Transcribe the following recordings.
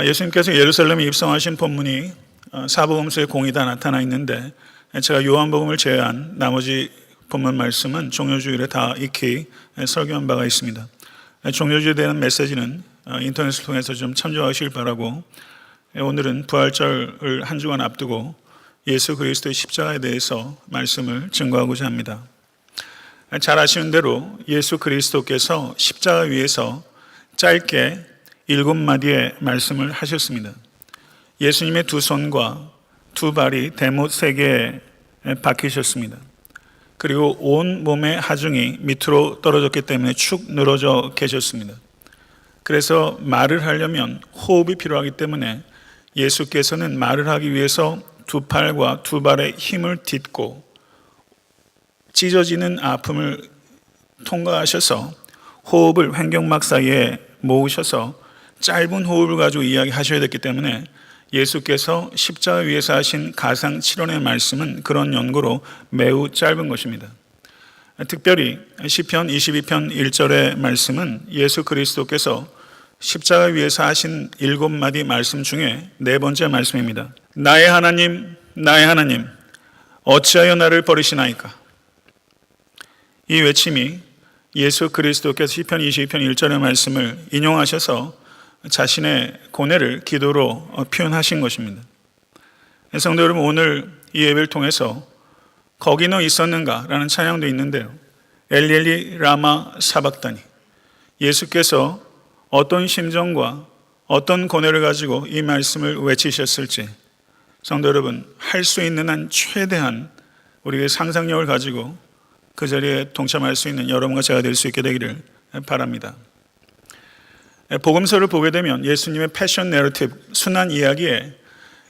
예수님께서 예루살렘에 입성하신 본문이 사복음서에 공이 다 나타나 있는데, 제가 요한복음을 제외한 나머지 본문 말씀은 종료주일에 다 익히 설교한 바가 있습니다. 종료주일에 대한 메시지는 인터넷을 통해서 좀 참조하시길 바라고, 오늘은 부활절을 한 주간 앞두고 예수 그리스도의 십자가에 대해서 말씀을 증거하고자 합니다. 잘 아시는 대로 예수 그리스도께서 십자가 위에서 짧게 7마디의 말씀을 하셨습니다. 예수님의 두 손과 두 발이 대못 3개에 박히셨습니다. 그리고 온 몸의 하중이 밑으로 떨어졌기 때문에 축 늘어져 계셨습니다. 그래서 말을 하려면 호흡이 필요하기 때문에 예수께서는 말을 하기 위해서 두 팔과 두 발의 힘을 딛고 찢어지는 아픔을 통과하셔서 호흡을 횡격막 사이에 모으셔서 짧은 호흡을 가지고 이야기하셔야 됐기 때문에 예수께서 십자가 위에서 하신 가상 7원의 말씀은 그런 연고로 매우 짧은 것입니다. 특별히 시편 22편 1절의 말씀은 예수 그리스도께서 십자가 위에서 하신 7마디 말씀 중에 4번째 말씀입니다. 나의 하나님, 나의 하나님, 어찌하여 나를 버리시나이까? 이 외침이 예수 그리스도께서 시편 22편 1절의 말씀을 인용하셔서 자신의 고뇌를 기도로 표현하신 것입니다. 성도 여러분, 오늘 이 예배를 통해서 거기 너 있었는가? 라는 찬양도 있는데요. 엘리엘리 라마 사박다니, 예수께서 어떤 심정과 어떤 고뇌를 가지고 이 말씀을 외치셨을지 성도 여러분, 할 수 있는 한 최대한 우리의 상상력을 가지고 그 자리에 동참할 수 있는 여러분과 제가 될 수 있게 되기를 바랍니다. 복음서를 보게 되면 예수님의 패션 내러티브, 순환 이야기에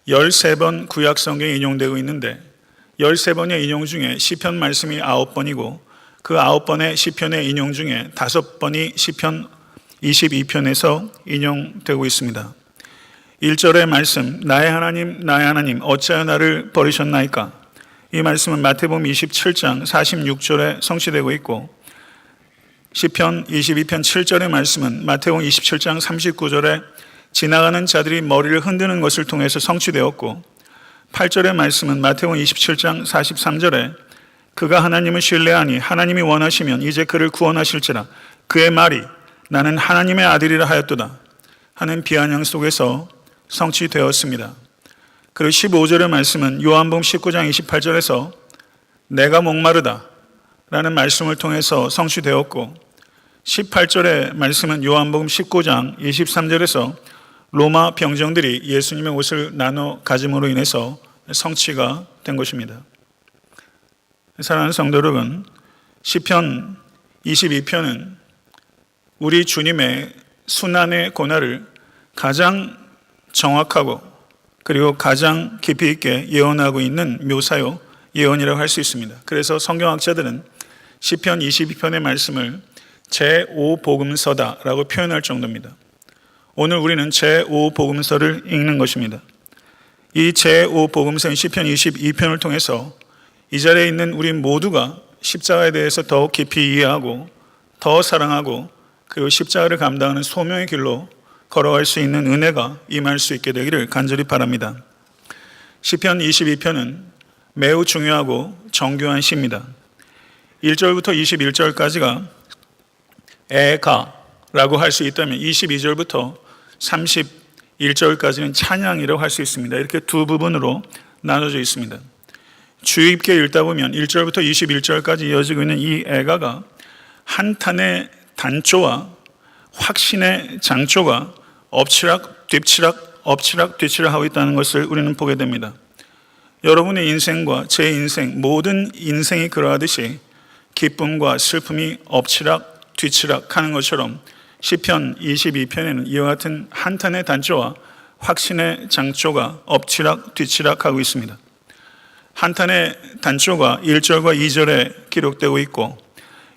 13번 구약 성경에 인용되고 있는데 13번의 인용 중에 시편 말씀이 9번이고 그 9번의 시편의 인용 중에 5번이 시편 22편에서 인용되고 있습니다. 1절의 말씀, 나의 하나님, 나의 하나님, 어찌하여 나를 버리셨나이까? 이 말씀은 마태복음 27장 46절에 성취되고 있고, 시편 22편 7절의 말씀은 마태복음 27장 39절에 지나가는 자들이 머리를 흔드는 것을 통해서 성취되었고, 8절의 말씀은 마태복음 27장 43절에 그가 하나님을 신뢰하니 하나님이 원하시면 이제 그를 구원하실지라, 그의 말이 나는 하나님의 아들이라 하였도다 하는 비아냥 속에서 성취되었습니다. 그리고 15절의 말씀은 요한복음 19장 28절에서 내가 목마르다 라는 말씀을 통해서 성취되었고, 18절의 말씀은 요한복음 19장 23절에서 로마 병정들이 예수님의 옷을 나눠 가짐으로 인해서 성취가 된 것입니다. 사랑하는 성도 여러분, 시편 22편은 우리 주님의 순환의 고난을 가장 정확하고 그리고 가장 깊이 있게 예언하고 있는 묘사요, 예언이라고 할 수 있습니다. 그래서 성경학자들은 시편 22편의 말씀을 제5복음서다라고 표현할 정도입니다. 오늘 우리는 제5복음서를 읽는 것입니다. 이 제5복음서인 시편 22편을 통해서 이 자리에 있는 우리 모두가 십자가에 대해서 더욱 깊이 이해하고 더 사랑하고 그리고 십자가를 감당하는 소명의 길로 걸어갈 수 있는 은혜가 임할 수 있게 되기를 간절히 바랍니다. 시편 22편은 매우 중요하고 정교한 시입니다. 1절부터 21절까지가 애가라고 할 수 있다면 22절부터 31절까지는 찬양이라고 할 수 있습니다. 이렇게 두 부분으로 나눠져 있습니다. 주의 깊게 읽다 보면 1절부터 21절까지 이어지고 있는 이 애가가 한탄의 단조와 확신의 장조가 엎치락 뒤치락 엎치락 뒤치락 하고 있다는 것을 우리는 보게 됩니다. 여러분의 인생과 제 인생, 모든 인생이 그러하듯이 기쁨과 슬픔이 엎치락 뒤치락 하는 것처럼 시편 22편에는 이와 같은 한탄의 단조와 확신의 장조가 엎치락 뒤치락 하고 있습니다. 한탄의 단조가 1절과 2절에 기록되고 있고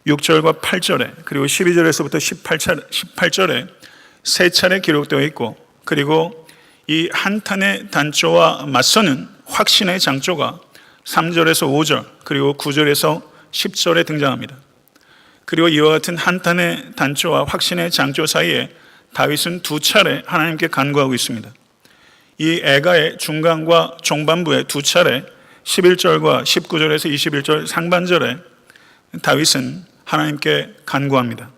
6절과 8절에 그리고 12절에서부터 18절에 3차례 기록되어 있고, 그리고 이 한탄의 단조와 맞서는 확신의 장조가 3절에서 5절 그리고 9절에서 10절에 등장합니다. 그리고 이와 같은 한탄의 단조와 확신의 장조 사이에 다윗은 두 차례 하나님께 간구하고 있습니다. 이 애가의 중간과 종반부에 두 차례 11절과 19절에서 21절 상반절에 다윗은 하나님께 간구합니다.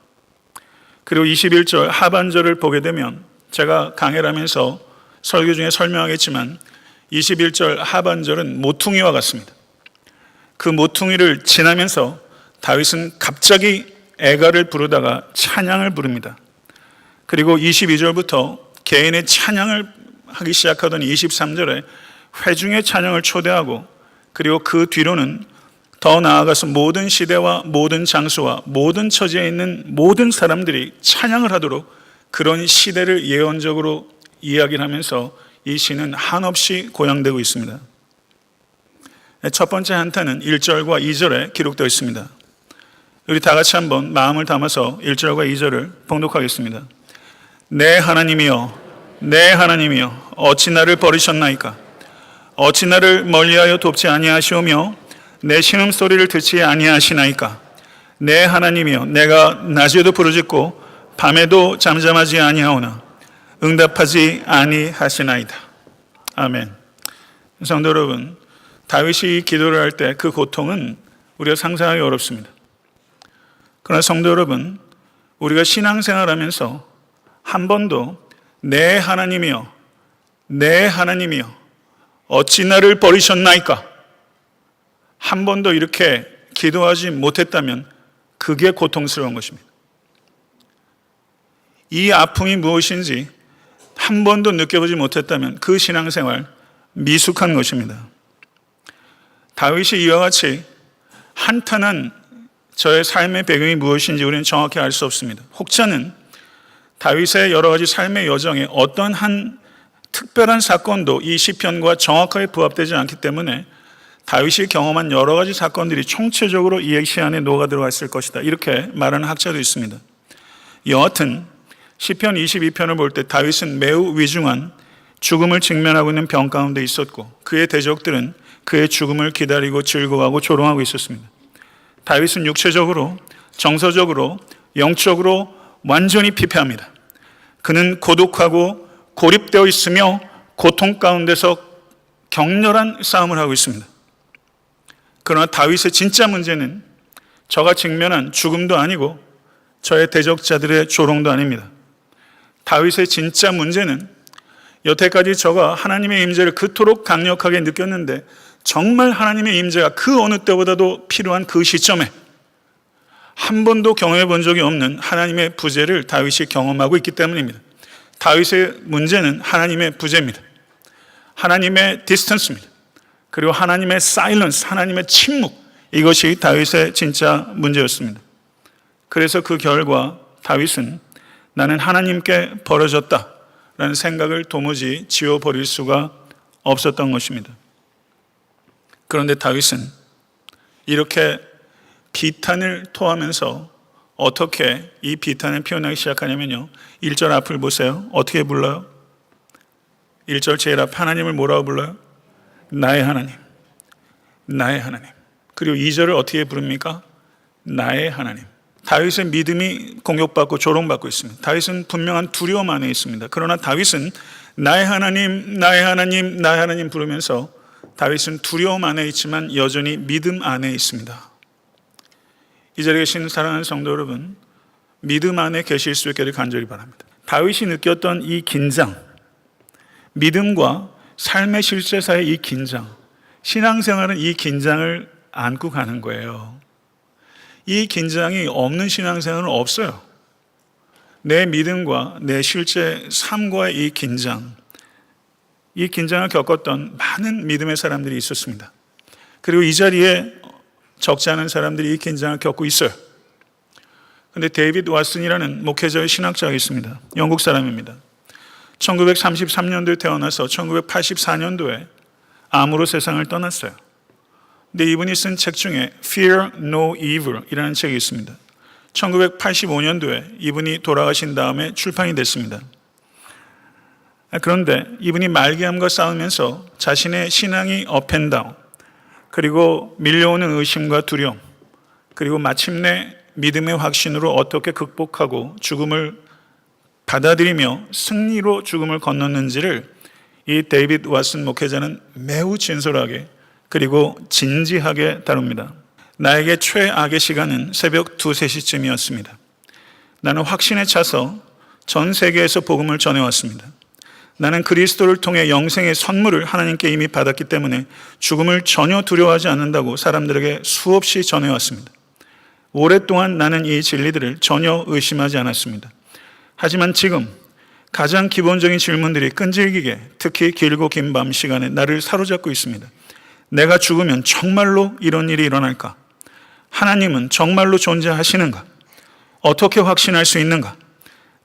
그리고 21절 하반절을 보게 되면 제가 강해를 하면서 설교 중에 설명하겠지만 21절 하반절은 모퉁이와 같습니다. 그 모퉁이를 지나면서 다윗은 갑자기 애가를 부르다가 찬양을 부릅니다. 그리고 22절부터 개인의 찬양을 하기 시작하더니 23절에 회중의 찬양을 초대하고 그리고 그 뒤로는 더 나아가서 모든 시대와 모든 장소와 모든 처지에 있는 모든 사람들이 찬양을 하도록 그런 시대를 예언적으로 이야기를 하면서 이 시는 한없이 고양되고 있습니다. 첫 번째 한타는 1절과 2절에 기록되어 있습니다. 우리 다 같이 한번 마음을 담아서 1절과 2절을 봉독하겠습니다. 내 하나님이여, 내 하나님이여, 어찌 나를 버리셨나이까? 어찌 나를 멀리하여 돕지 아니하시오며 내 신음소리를 듣지 아니하시나이까? 내 하나님이여, 내가 낮에도 부르짖고 밤에도 잠잠하지 아니하오나 응답하지 아니하시나이다. 아멘. 성도 여러분, 다윗이 기도를 할 때 그 고통은 우리가 상상하기 어렵습니다. 그러나 성도 여러분, 우리가 신앙생활하면서 한 번도 내 하나님이여, 내 하나님이여, 어찌 나를 버리셨나이까? 한 번도 이렇게 기도하지 못했다면 그게 고통스러운 것입니다. 이 아픔이 무엇인지 한 번도 느껴보지 못했다면 그 신앙생활 미숙한 것입니다. 다윗이 이와 같이 한탄한 저의 삶의 배경이 무엇인지 우리는 정확히 알 수 없습니다. 혹자는 다윗의 여러 가지 삶의 여정에 어떤 한 특별한 사건도 이 시편과 정확하게 부합되지 않기 때문에 다윗이 경험한 여러 가지 사건들이 총체적으로 이 시 안에 녹아 들어가 있을 것이다, 이렇게 말하는 학자도 있습니다. 여하튼 시편 22편을 볼 때 다윗은 매우 위중한 죽음을 직면하고 있는 병 가운데 있었고 그의 대적들은 그의 죽음을 기다리고 즐거워하고 조롱하고 있었습니다. 다윗은 육체적으로, 정서적으로, 영적으로 완전히 피폐합니다. 그는 고독하고 고립되어 있으며 고통 가운데서 격렬한 싸움을 하고 있습니다. 그러나 다윗의 진짜 문제는 저가 직면한 죽음도 아니고 저의 대적자들의 조롱도 아닙니다. 다윗의 진짜 문제는 여태까지 저가 하나님의 임재를 그토록 강력하게 느꼈는데 정말 하나님의 임재가 그 어느 때보다도 필요한 그 시점에 한 번도 경험해 본 적이 없는 하나님의 부재를 다윗이 경험하고 있기 때문입니다. 다윗의 문제는 하나님의 부재입니다. 하나님의 디스턴스입니다. 그리고 하나님의 사일런스, 하나님의 침묵, 이것이 다윗의 진짜 문제였습니다. 그래서 그 결과 다윗은 나는 하나님께 버려졌다라는 생각을 도무지 지워버릴 수가 없었던 것입니다. 그런데 다윗은 이렇게 비탄을 토하면서 어떻게 이 비탄을 표현하기 시작하냐면요, 1절 앞을 보세요. 어떻게 불러요? 1절 제일 앞 하나님을 뭐라고 불러요? 나의 하나님, 나의 하나님. 그리고 2절을 어떻게 부릅니까? 나의 하나님. 다윗의 믿음이 공격받고 조롱받고 있습니다. 다윗은 분명한 두려움 안에 있습니다. 그러나 다윗은 나의 하나님, 나의 하나님, 나의 하나님 부르면서 다윗은 두려움 안에 있지만 여전히 믿음 안에 있습니다. 이 자리에 계신 사랑하는 성도 여러분, 믿음 안에 계실 수 있기를 간절히 바랍니다. 다윗이 느꼈던 이 긴장, 믿음과 삶의 실제 사이의 이 긴장, 신앙생활은 이 긴장을 안고 가는 거예요. 이 긴장이 없는 신앙생활은 없어요. 내 믿음과 내 실제 삶과의 이 긴장을 겪었던 많은 믿음의 사람들이 있었습니다. 그리고 이 자리에 적지 않은 사람들이 이 긴장을 겪고 있어요. 그런데 데이비드 왓슨이라는 목회자의 신학자가 있습니다. 영국 사람입니다. 1933년도에 태어나서 1984년도에 암으로 세상을 떠났어요. 근데 이분이 쓴 책 중에 Fear No Evil 이라는 책이 있습니다. 1985년도에 이분이 돌아가신 다음에 출판이 됐습니다. 그런데 이분이 말기암과 싸우면서 자신의 신앙이 업앤다운, 그리고 밀려오는 의심과 두려움, 그리고 마침내 믿음의 확신으로 어떻게 극복하고 죽음을 받아들이며 승리로 죽음을 건넜는지를 이 데이빗 왓슨 목회자는 매우 진솔하게 그리고 진지하게 다룹니다. 나에게 최악의 시간은 새벽 2, 3시쯤이었습니다. 나는 확신에 차서 전 세계에서 복음을 전해왔습니다. 나는 그리스도를 통해 영생의 선물을 하나님께 이미 받았기 때문에 죽음을 전혀 두려워하지 않는다고 사람들에게 수없이 전해왔습니다. 오랫동안 나는 이 진리들을 전혀 의심하지 않았습니다. 하지만 지금 가장 기본적인 질문들이 끈질기게 특히 길고 긴 밤 시간에 나를 사로잡고 있습니다. 내가 죽으면 정말로 이런 일이 일어날까? 하나님은 정말로 존재하시는가? 어떻게 확신할 수 있는가?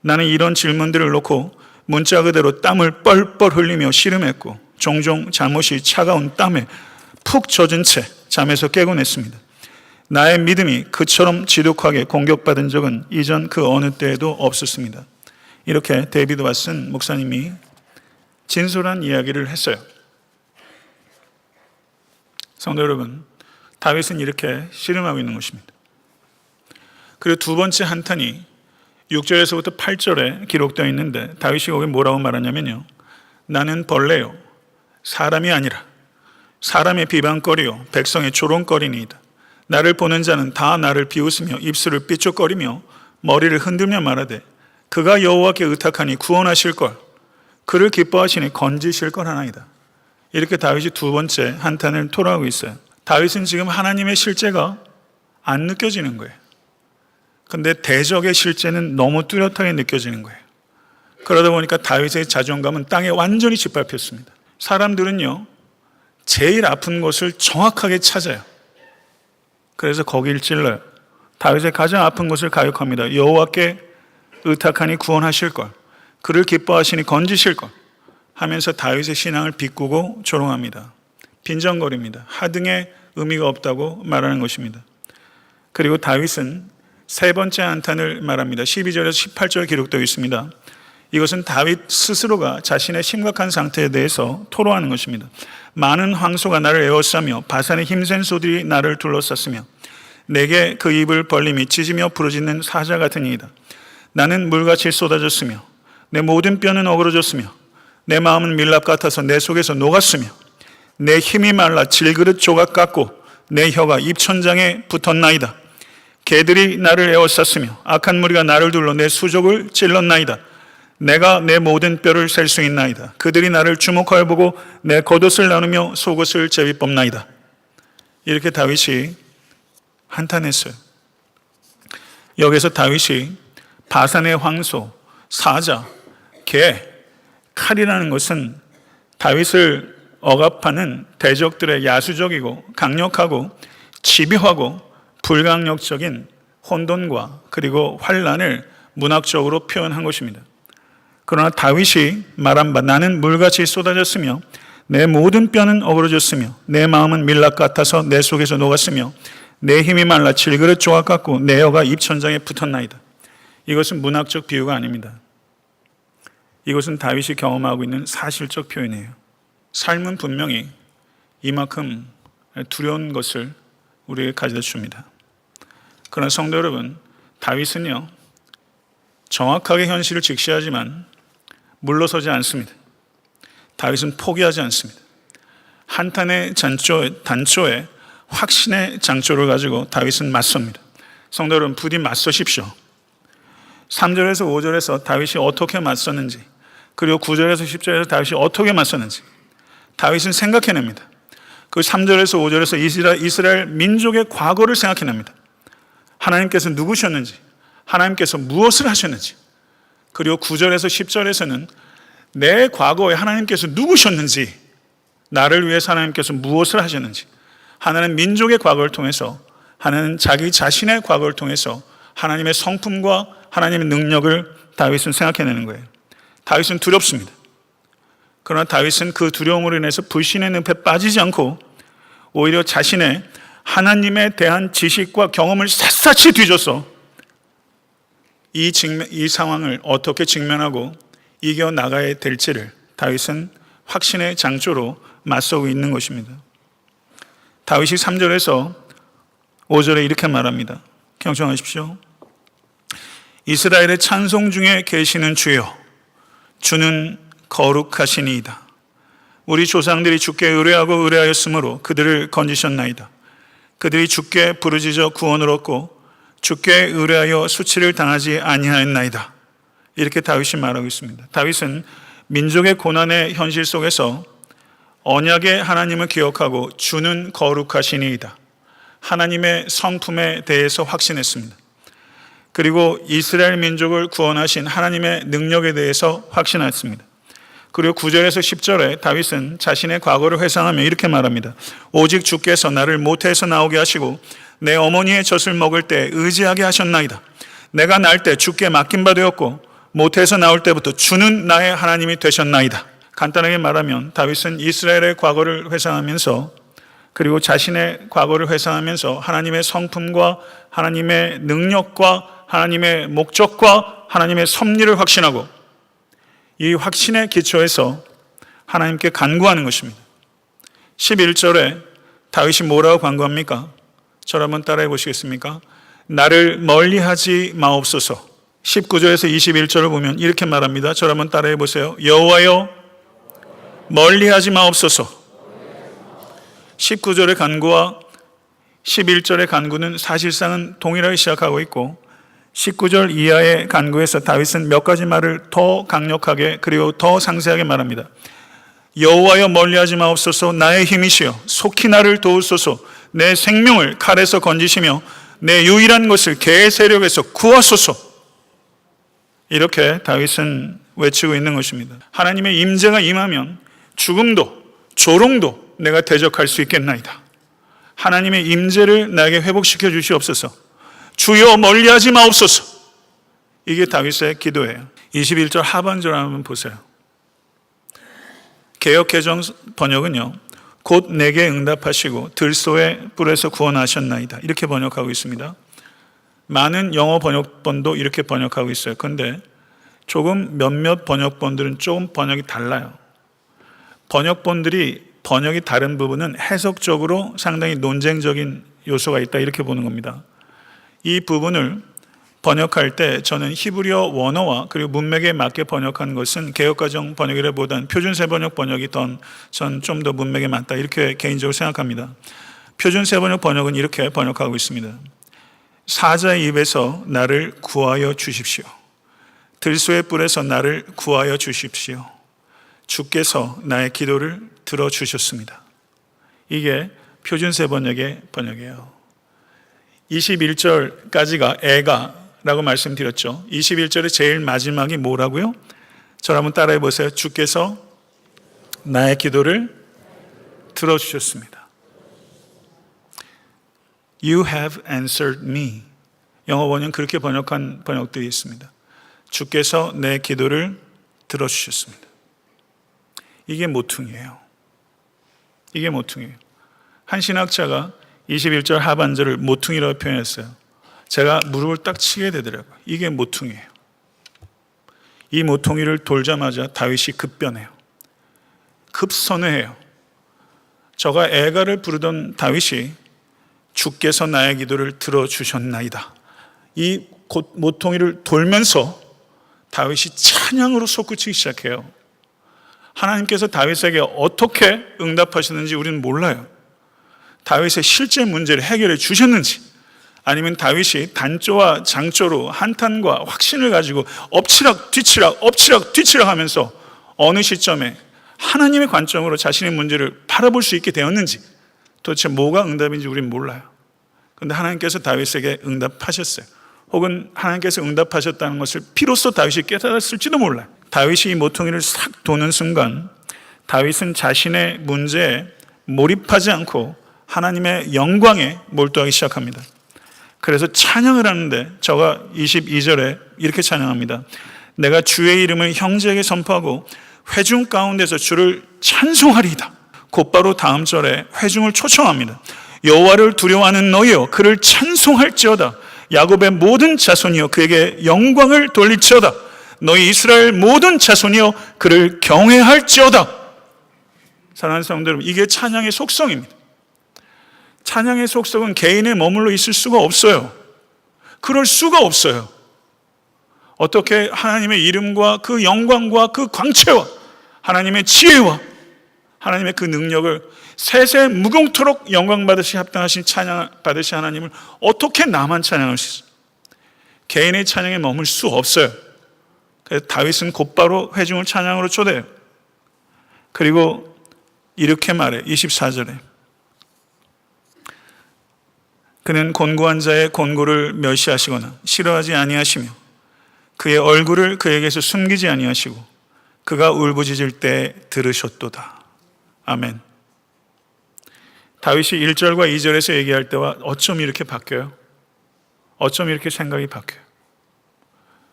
나는 이런 질문들을 놓고 문자 그대로 땀을 뻘뻘 흘리며 씨름했고 종종 잠옷이 차가운 땀에 푹 젖은 채 잠에서 깨곤 했습니다. 나의 믿음이 그처럼 지독하게 공격받은 적은 이전 그 어느 때에도 없었습니다. 이렇게 데이비드 왓슨 목사님이 진솔한 이야기를 했어요. 성도 여러분, 다윗은 이렇게 씨름하고 있는 것입니다. 그리고 두 번째 한탄이 6절에서부터 8절에 기록되어 있는데 다윗이 거기 뭐라고 말하냐면요. 나는 벌레요, 사람이 아니라 사람의 비방거리요, 백성의 조롱거리니이다. 나를 보는 자는 다 나를 비웃으며 입술을 삐죽거리며 머리를 흔들며 말하되 그가 여호와께 의탁하니 구원하실 걸, 그를 기뻐하시니 건지실 걸 하나이다. 이렇게 다윗이 두 번째 한탄을 토로하고 있어요. 다윗은 지금 하나님의 실제가 안 느껴지는 거예요. 근데 대적의 실제는 너무 뚜렷하게 느껴지는 거예요. 그러다 보니까 다윗의 자존감은 땅에 완전히 짓밟혔습니다. 사람들은요, 제일 아픈 곳을 정확하게 찾아요. 그래서 거기를 찔러요. 다윗의 가장 아픈 곳을 가욕합니다. 여호와께 의탁하니 구원하실 걸, 그를 기뻐하시니 건지실 걸 하면서 다윗의 신앙을 비꼬고 조롱합니다. 빈정거립니다. 하등의 의미가 없다고 말하는 것입니다. 그리고 다윗은 세 번째 한탄을 말합니다. 12절에서 18절 기록되어 있습니다. 이것은 다윗 스스로가 자신의 심각한 상태에 대해서 토로하는 것입니다. 많은 황소가 나를 에워싸며 바산의 힘센 소들이 나를 둘러쌌으며 내게 그 입을 벌림이 짖으며 부르짖는 사자 같으니이다. 나는 물같이 쏟아졌으며 내 모든 뼈는 어그러졌으며 내 마음은 밀랍 같아서 내 속에서 녹았으며 내 힘이 말라 질그릇 조각 같고 내 혀가 입천장에 붙었나이다. 개들이 나를 에워쌌으며 악한 무리가 나를 둘러 내 수족을 찔렀나이다. 내가 내 모든 뼈를 셀 수 있나이다. 그들이 나를 주목하여 보고 내 겉옷을 나누며 속옷을 제비 뽑나이다. 이렇게 다윗이 한탄했어요. 여기서 다윗이 바산의 황소, 사자, 개, 칼이라는 것은 다윗을 억압하는 대적들의 야수적이고 강력하고 집요하고 불강력적인 혼돈과 그리고 환란을 문학적으로 표현한 것입니다. 그러나 다윗이 말한 바 나는 물같이 쏟아졌으며 내 모든 뼈는 어그러졌으며 내 마음은 밀랍 같아서 내 속에서 녹았으며 내 힘이 말라 질그릇 조각 같고 내 혀가 입천장에 붙었나이다. 이것은 문학적 비유가 아닙니다. 이것은 다윗이 경험하고 있는 사실적 표현이에요. 삶은 분명히 이만큼 두려운 것을 우리에게 가져다 줍니다. 그러나 성도 여러분, 다윗은요, 정확하게 현실을 직시하지만 물러서지 않습니다. 다윗은 포기하지 않습니다. 한탄의 단초에 확신의 장초를 가지고 다윗은 맞섭니다. 성도 여러분, 부디 맞서십시오. 3절에서 5절에서 다윗이 어떻게 맞섰는지, 그리고 9절에서 10절에서 다윗이 어떻게 맞섰는지 다윗은 생각해냅니다. 그 3절에서 5절에서 이스라엘 민족의 과거를 생각해냅니다. 하나님께서 누구셨는지, 하나님께서 무엇을 하셨는지, 그리고 9절에서 10절에서는 내 과거에 하나님께서 누구셨는지, 나를 위해서 하나님께서 무엇을 하셨는지, 하나는 민족의 과거를 통해서, 하나는 자기 자신의 과거를 통해서 하나님의 성품과 하나님의 능력을 다윗은 생각해내는 거예요. 다윗은 두렵습니다. 그러나 다윗은 그 두려움으로 인해서 불신의 늪에 빠지지 않고 오히려 자신의 하나님에 대한 지식과 경험을 샅샅이 뒤져서 이 상황을 어떻게 직면하고 이겨나가야 될지를 다윗은 확신의 장조로 맞서고 있는 것입니다. 다윗이 3절에서 5절에 이렇게 말합니다. 경청하십시오. 이스라엘의 찬송 중에 계시는 주여, 주는 거룩하시니이다. 우리 조상들이 주께 의뢰하고 의뢰하였으므로 그들을 건지셨나이다. 그들이 주께 부르짖어 구원을 얻고 주께 의뢰하여 수치를 당하지 아니하였나이다. 이렇게 다윗이 말하고 있습니다. 다윗은 민족의 고난의 현실 속에서 언약의 하나님을 기억하고 주는 거룩하시니이다, 하나님의 성품에 대해서 확신했습니다. 그리고 이스라엘 민족을 구원하신 하나님의 능력에 대해서 확신했습니다. 그리고 9절에서 10절에 다윗은 자신의 과거를 회상하며 이렇게 말합니다. 오직 주께서 나를 모태에서 나오게 하시고 내 어머니의 젖을 먹을 때 의지하게 하셨나이다. 내가 날 때 주께 맡긴 바 되었고 모태에서 나올 때부터 주는 나의 하나님이 되셨나이다. 간단하게 말하면 다윗은 이스라엘의 과거를 회상하면서, 그리고 자신의 과거를 회상하면서 하나님의 성품과 하나님의 능력과 하나님의 목적과 하나님의 섭리를 확신하고 이 확신의 기초에서 하나님께 간구하는 것입니다. 11절에 다윗이 뭐라고 간구합니까? 저를 한번 따라해 보시겠습니까? 나를 멀리하지 마옵소서. 19절에서 21절을 보면 이렇게 말합니다. 저를 한번 따라해 보세요. 여호와여, 멀리하지 마옵소서. 19절의 간구와 11절의 간구는 사실상은 동일하게 시작하고 있고 19절 이하의 간구에서 다윗은 몇 가지 말을 더 강력하게 그리고 더 상세하게 말합니다. 여호와여, 멀리하지 마옵소서. 나의 힘이시여 속히 나를 도우소서. 내 생명을 칼에서 건지시며 내 유일한 것을 개의 세력에서 구하소서. 이렇게 다윗은 외치고 있는 것입니다. 하나님의 임재가 임하면 죽음도 조롱도 내가 대적할 수 있겠나이다. 하나님의 임재를 나에게 회복시켜 주시옵소서. 주여, 멀리하지 마옵소서. 이게 다윗의 기도예요. 21절 하반절 한번 보세요. 개역개정 번역은요, 곧 내게 응답하시고 들소의 뿔에서 구원하셨나이다, 이렇게 번역하고 있습니다. 많은 영어 번역본도 이렇게 번역하고 있어요. 그런데 조금 몇몇 번역본들은 조금 번역이 달라요. 번역본들이 번역이 다른 부분은 해석적으로 상당히 논쟁적인 요소가 있다, 이렇게 보는 겁니다. 이 부분을 번역할 때 저는 히브리어 원어와 그리고 문맥에 맞게 번역한 것은 개역가정 번역이라보다는 표준세번역 번역이 전 좀 더 문맥에 맞다, 이렇게 개인적으로 생각합니다. 표준세번역 번역은 이렇게 번역하고 있습니다. 사자의 입에서 나를 구하여 주십시오. 들소의 뿔에서 나를 구하여 주십시오. 주께서 나의 기도를 들어주셨습니다. 이게 표준세번역의 번역이에요. 21절까지가 애가라고 말씀드렸죠. 21절의 제일 마지막이 뭐라고요? 저를 한번 따라해 보세요. 주께서 나의 기도를 들어주셨습니다. You have answered me. 영어 번역은 그렇게 번역한 번역들이 있습니다. 주께서 내 기도를 들어주셨습니다. 이게 모퉁이에요. 이게 모퉁이에요. 한 신학자가 21절 하반절을 모퉁이라고 표현했어요. 제가 무릎을 딱 치게 되더라고요. 이게 모퉁이에요. 이 모퉁이를 돌자마자 다윗이 급변해요. 급선회해요. 저가 애가를 부르던 다윗이 주께서 나의 기도를 들어주셨나이다, 이 모퉁이를 돌면서 다윗이 찬양으로 솟구치기 시작해요. 하나님께서 다윗에게 어떻게 응답하시는지 우리는 몰라요. 다윗의 실제 문제를 해결해 주셨는지, 아니면 다윗이 단조와 장조로 한탄과 확신을 가지고 엎치락 뒤치락 하면서 어느 시점에 하나님의 관점으로 자신의 문제를 바라볼 수 있게 되었는지, 도대체 뭐가 응답인지 우리는 몰라요. 그런데 하나님께서 다윗에게 응답하셨어요. 혹은 하나님께서 응답하셨다는 것을 비로소 다윗이 깨달았을지도 몰라요. 다윗이 이 모퉁이를 싹 도는 순간 다윗은 자신의 문제에 몰입하지 않고 하나님의 영광에 몰두하기 시작합니다. 그래서 찬양을 하는데 저가 22절에 이렇게 찬양합니다. 내가 주의 이름을 형제에게 선포하고 회중 가운데서 주를 찬송하리이다. 곧바로 다음 절에 회중을 초청합니다. 여호와를 두려워하는 너희여, 그를 찬송할지어다. 야곱의 모든 자손이여, 그에게 영광을 돌릴지어다. 너희 이스라엘 모든 자손이여, 그를 경외할지어다. 사랑하는 성도 여러분, 이게 찬양의 속성입니다. 찬양의 속성은 개인에 머물러 있을 수가 없어요. 그럴 수가 없어요. 어떻게 하나님의 이름과 그 영광과 그 광채와 하나님의 지혜와 하나님의 그 능력을 세세 무궁토록 영광 받으시 합당하신 찬양 받으신 하나님을 어떻게 나만 찬양할 수 있어요? 개인의 찬양에 머물 수 없어요. 그래서 다윗은 곧바로 회중을 찬양으로 초대해요. 그리고 이렇게 말해 24절에 그는 곤고한 자의 곤고를 멸시하시거나 싫어하지 아니하시며 그의 얼굴을 그에게서 숨기지 아니하시고 그가 울부짖을 때 들으셨도다. 아멘. 다윗이 1절과 2절에서 얘기할 때와 어쩜 이렇게 바뀌어요? 어쩜 이렇게 생각이 바뀌어요?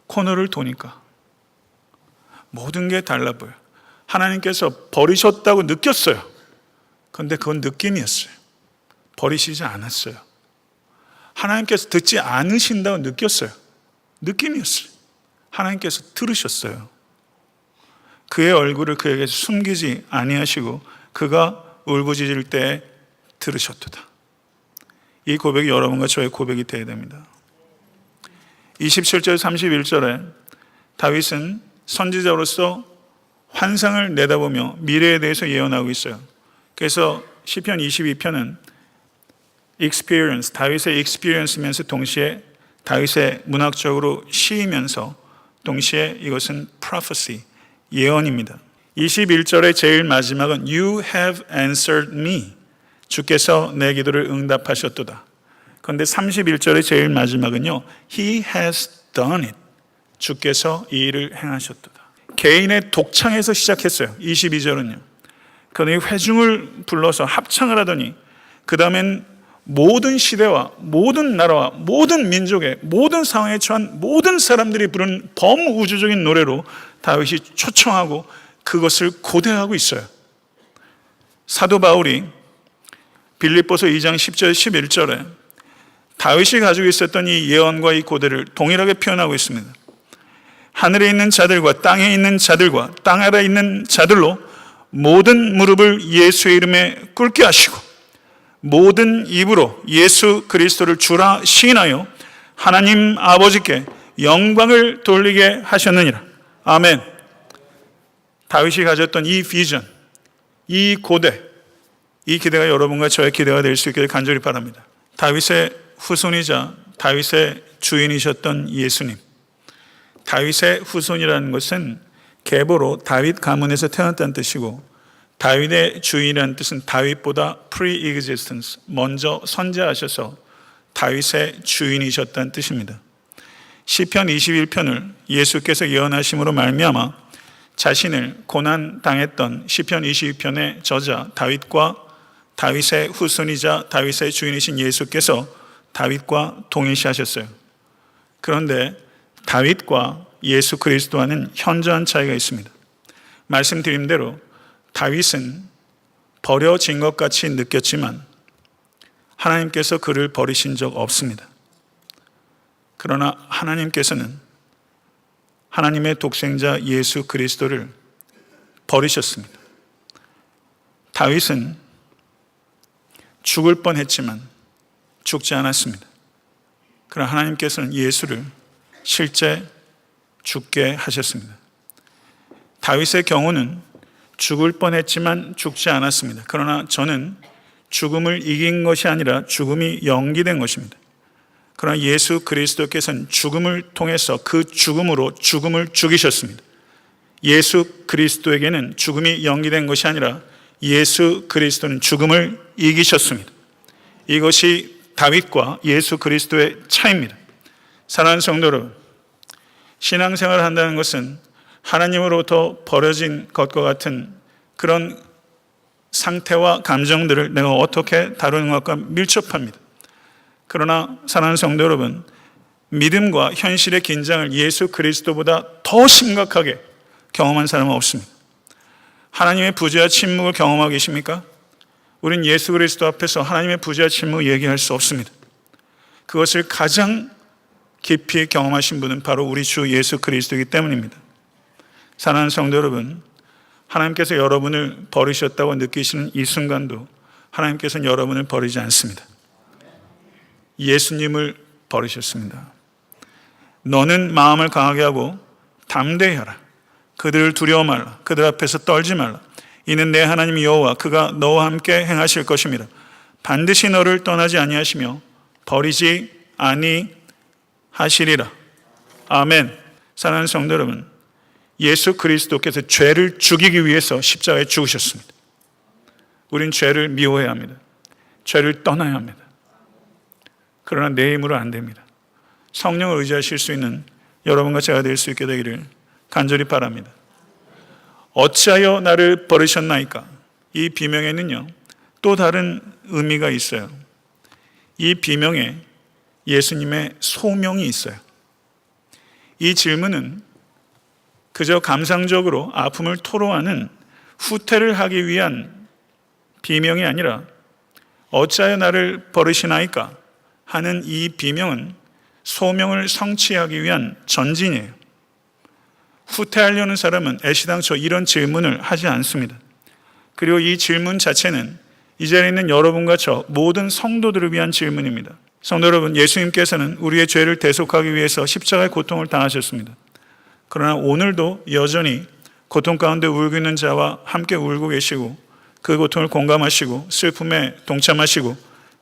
코너를 도니까 모든 게 달라 보여요. 하나님께서 버리셨다고 느꼈어요. 그런데 그건 느낌이었어요. 버리시지 않았어요. 하나님께서 듣지 않으신다고 느꼈어요. 느낌이었어요. 하나님께서 들으셨어요. 그의 얼굴을 그에게 숨기지 아니하시고 그가 울부짖을 때 들으셨도다. 이 고백이 여러분과 저의 고백이 되어야 됩니다. 27절 31절에 다윗은 선지자로서 환상을 내다보며 미래에 대해서 예언하고 있어요. 그래서 시편 22편은 experience, 다윗의 experience면서 동시에 다윗의 문학적으로 시이면서 동시에 이것은 prophecy, 예언입니다. 21절의 제일 마지막은 You have answered me. 주께서 내 기도를 응답하셨도다. 그런데 31절의 제일 마지막은요 He has done it. 주께서 이 일을 행하셨도다. 개인의 독창에서 시작했어요. 22절은요. 그러니 회중을 불러서 합창을 하더니 그 다음엔 모든 시대와 모든 나라와 모든 민족의 모든 상황에 처한 모든 사람들이 부른 범우주적인 노래로 다윗이 초청하고 그것을 고대하고 있어요. 사도 바울이 빌립보서 2장 10절 11절에 다윗이 가지고 있었던 이 예언과 이 고대를 동일하게 표현하고 있습니다. 하늘에 있는 자들과 땅에 있는 자들과 땅 아래 있는 자들로 모든 무릎을 예수의 이름에 꿇게 하시고 모든 입으로 예수 그리스도를 주라 시인하여 하나님 아버지께 영광을 돌리게 하셨느니라. 아멘. 다윗이 가졌던 이 비전, 이 고대, 이 기대가 여러분과 저의 기대가 될 수 있기를 간절히 바랍니다. 다윗의 후손이자 다윗의 주인이셨던 예수님. 다윗의 후손이라는 것은 계보로 다윗 가문에서 태어났다는 뜻이고 다윗의 주인이라는 뜻은 다윗보다 pre-existence, 먼저 선재하셔서 다윗의 주인이셨다는 뜻입니다. 시편 21편을 예수께서 예언하심으로 말미암아 자신을 고난 당했던 시편 22편의 저자 다윗과 다윗의 후손이자 다윗의 주인이신 예수께서 다윗과 동일시하셨어요. 그런데 다윗과 예수 그리스도와는 현저한 차이가 있습니다. 말씀드린 대로 다윗은 버려진 것 같이 느꼈지만 하나님께서 그를 버리신 적 없습니다. 그러나 하나님께서는 하나님의 독생자 예수 그리스도를 버리셨습니다. 다윗은 죽을 뻔했지만 죽지 않았습니다. 그러나 하나님께서는 예수를 실제 죽게 하셨습니다. 다윗의 경우는 죽을 뻔했지만 죽지 않았습니다. 그러나 저는 죽음을 이긴 것이 아니라 죽음이 연기된 것입니다. 그러나 예수 그리스도께서는 죽음을 통해서 그 죽음으로 죽음을 죽이셨습니다. 예수 그리스도에게는 죽음이 연기된 것이 아니라 예수 그리스도는 죽음을 이기셨습니다. 이것이 다윗과 예수 그리스도의 차이입니다. 사랑하는 성도 여러분, 신앙생활을 한다는 것은 하나님으로부터 버려진 것과 같은 그런 상태와 감정들을 내가 어떻게 다루는 것과 밀접합니다. 그러나 사랑하는 성도 여러분, 믿음과 현실의 긴장을 예수 그리스도보다 더 심각하게 경험한 사람은 없습니다. 하나님의 부재와 침묵을 경험하고 계십니까? 우린 예수 그리스도 앞에서 하나님의 부재와 침묵을 얘기할 수 없습니다. 그것을 가장 깊이 경험하신 분은 바로 우리 주 예수 그리스도이기 때문입니다. 사랑하는 성도 여러분, 하나님께서 여러분을 버리셨다고 느끼시는 이 순간도 하나님께서는 여러분을 버리지 않습니다. 예수님을 버리셨습니다. 너는 마음을 강하게 하고 담대히 하라. 그들을 두려워 말라. 그들 앞에서 떨지 말라. 이는 내 하나님 여호와 그가 너와 함께 행하실 것입니다. 반드시 너를 떠나지 아니하시며 버리지 아니하시리라. 아멘. 사랑하는 성도 여러분, 예수 그리스도께서 죄를 죽이기 위해서 십자가에 죽으셨습니다. 우린 죄를 미워해야 합니다. 죄를 떠나야 합니다. 그러나 내 힘으로 안 됩니다. 성령을 의지하실 수 있는 여러분과 제가 될 수 있게 되기를 간절히 바랍니다. 어찌하여 나를 버리셨나이까? 이 비명에는요, 또 다른 의미가 있어요. 이 비명에 예수님의 소명이 있어요. 이 질문은 그저 감상적으로 아픔을 토로하는 후퇴를 하기 위한 비명이 아니라 어찌하여 나를 버리시나이까 하는 이 비명은 소명을 성취하기 위한 전진이에요. 후퇴하려는 사람은 애시당초 이런 질문을 하지 않습니다. 그리고 이 질문 자체는 이 자리에 있는 여러분과 저 모든 성도들을 위한 질문입니다. 성도 여러분, 예수님께서는 우리의 죄를 대속하기 위해서 십자가의 고통을 당하셨습니다. 그러나 오늘도 여전히 고통 가운데 울고 있는 자와 함께 울고 계시고 그 고통을 공감하시고 슬픔에 동참하시고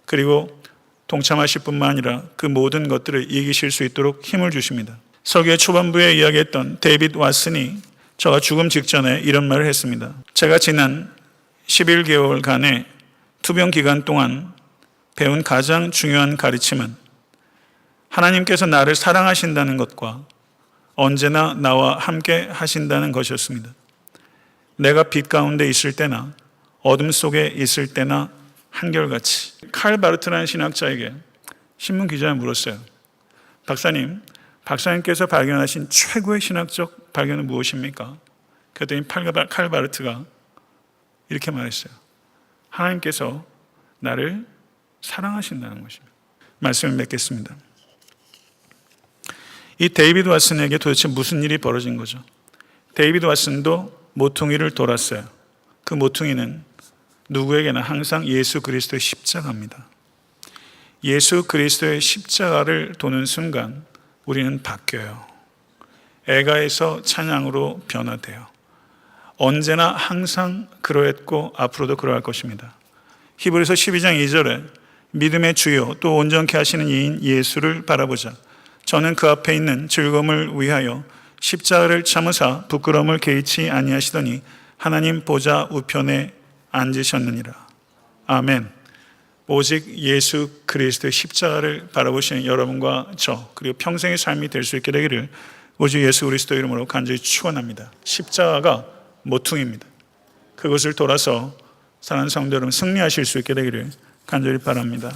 그리고 동참하실 뿐만 아니라 그 모든 것들을 이기실 수 있도록 힘을 주십니다. 설교의 초반부에 이야기했던 데이빗 왓슨이 저가 죽음 직전에 이런 말을 했습니다. 제가 지난 11개월간의 투병 기간 동안 배운 가장 중요한 가르침은 하나님께서 나를 사랑하신다는 것과 언제나 나와 함께 하신다는 것이었습니다. 내가 빛 가운데 있을 때나 어둠 속에 있을 때나 한결같이. 칼 바르트라는 신학자에게 신문 기자가 물었어요. 박사님께서 발견하신 최고의 신학적 발견은 무엇입니까? 그랬더니 칼 바르트가 이렇게 말했어요. 하나님께서 나를 사랑하신다는 것입니다. 말씀을 맺겠습니다. 이 데이비드 왓슨에게 도대체 무슨 일이 벌어진 거죠? 데이비드 왓슨도 모퉁이를 돌았어요. 그 모퉁이는 누구에게나 항상 예수 그리스도의 십자가입니다. 예수 그리스도의 십자가를 도는 순간 우리는 바뀌어요. 애가에서 찬양으로 변화돼요. 언제나 항상 그러했고 앞으로도 그러할 것입니다. 히브리서 12장 2절에 믿음의 주요 또 온전케 하시는 이인 예수를 바라보자. 저는 그 앞에 있는 즐거움을 위하여 십자가를 참으사 부끄러움을 개의치 아니하시더니 하나님 보좌 우편에 앉으셨느니라. 아멘. 오직 예수 그리스도의 십자가를 바라보시는 여러분과 저 그리고 평생의 삶이 될 수 있게 되기를 오직 예수 그리스도 이름으로 간절히 축원합니다. 십자가가 모퉁이입니다. 그것을 돌아서 사랑하는 성도 여러분 승리하실 수 있게 되기를 간절히 바랍니다.